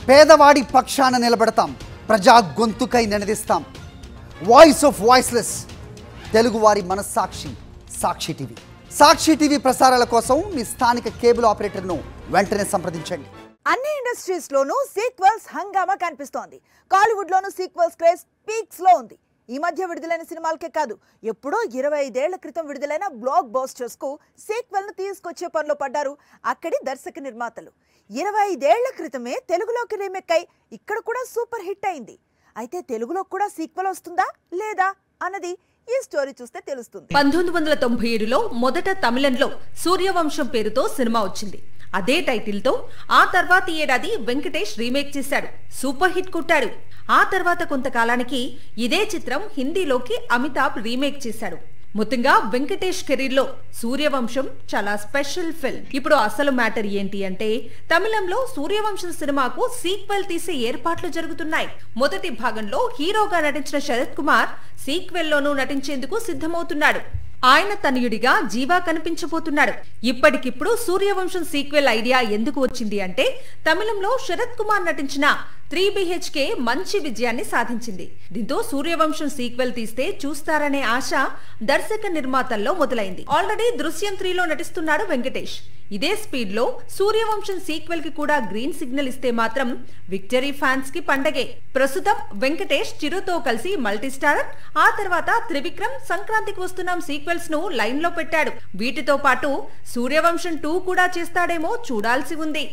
పేదవాడి పక్షాన నిలబడతాం, ప్రజా గొంతుకై నినదిస్తాం. వాయిస్ ఆఫ్ వాయిస్లెస్, తెలుగువారి మనస్సాక్షి సాక్షి టీవీ. సాక్షి టీవీ ప్రసారాల కోసం మీ స్థానిక కేబుల్ ఆపరేటర్ను వెంటనే సంప్రదించండి. అన్ని ఇండస్ట్రీస్ లోనూ సీక్వెల్స్ హంగామా కనిపిస్తోంది. కాలీవుడ్ లోనూ సీక్వెల్స్ క్రేజ్ పీక్స్ లో ఉంది. ఈ మధ్య విడుదలైన సినిమాలకే కాదు, ఎప్పుడో 25 ఏళ్ల క్రితం విడుదలైన బ్లాక్ బస్టర్స్ కు సీక్వెల్ ను తీసుకొచ్చే పనిలో పడ్డారు అక్కడి దర్శక నిర్మాతలు. 25 ఏళ్ల క్రితమే తెలుగులోకి రీమేక్ అయి ఇక్కడ కూడా సూపర్ హిట్ అయింది. అయితే తెలుగులో కూడా సీక్వెల్ వస్తుందా లేదా అన్నది ఈ స్టోరీ చూస్తే తెలుస్తుంది. 1997లో మొదట తమిళంలో సూర్యవంశం పేరుతో సినిమా వచ్చింది. అదే టైటిల్ తో ఆ తర్వాతి ఏడాది వెంకటేష్ రీమేక్ చేశాడు, సూపర్ హిట్ కొట్టాడు. ఆ తర్వాత కొంతకాలానికి ఇదే చిత్రం హిందీలోకి అమితాబ్ రీమేక్ చేశాడు. మొత్తంగా వెంకటేష్ కెరీర్ లో సూర్యవంశం చాలా స్పెషల్ ఫిల్మ్. ఇప్పుడు అసలు మ్యాటర్ ఏంటి అంటే, తమిళంలో సూర్యవంశం సినిమాకు సీక్వెల్ తీసే ఏర్పాట్లు జరుగుతున్నాయి. మొదటి భాగంలో హీరోగా నటించిన శరత్ కుమార్ సీక్వెల్ లోనూ నటించేందుకు సిద్ధమవుతున్నాడు. ఆయన తనయుడిగా జీవా కనిపించబోతున్నాడు. ఇప్పటికిప్పుడు సూర్యవంశం సీక్వెల్ ఐడియా ఎందుకు వచ్చింది అంటే, తమిళంలో శరత్ కుమార్ నటించిన 3BHK మంచి విజయాన్ని సాధించింది. దీంతో సూర్యవంశం సీక్వెల్ తీస్తే చూస్తారనే ఆశ దర్శక నిర్మాతల్లో మొదలైంది. ఆల్రెడీ దృశ్యం 3లో నటిస్తున్నాడు వెంకటేష్. ఇదే స్పీడ్ లో సూర్యవంశం సీక్వెల్ కి కూడా గ్రీన్ సిగ్నల్ ఇస్తే మాత్రం విక్టరీ ఫ్యాన్స్ కి పండగే. ప్రస్తుతం వెంకటేష్ చిరుతో కలిసి మల్టీస్టారర్, ఆ తర్వాత త్రివిక్రమ్, సంక్రాంతికి వస్తున్నాం సీక్వెల్స్ ను లైన్ లో పెట్టాడు. వీటితో పాటు సూర్యవంశం 2 కూడా చేస్తాడేమో చూడాల్సి ఉంది.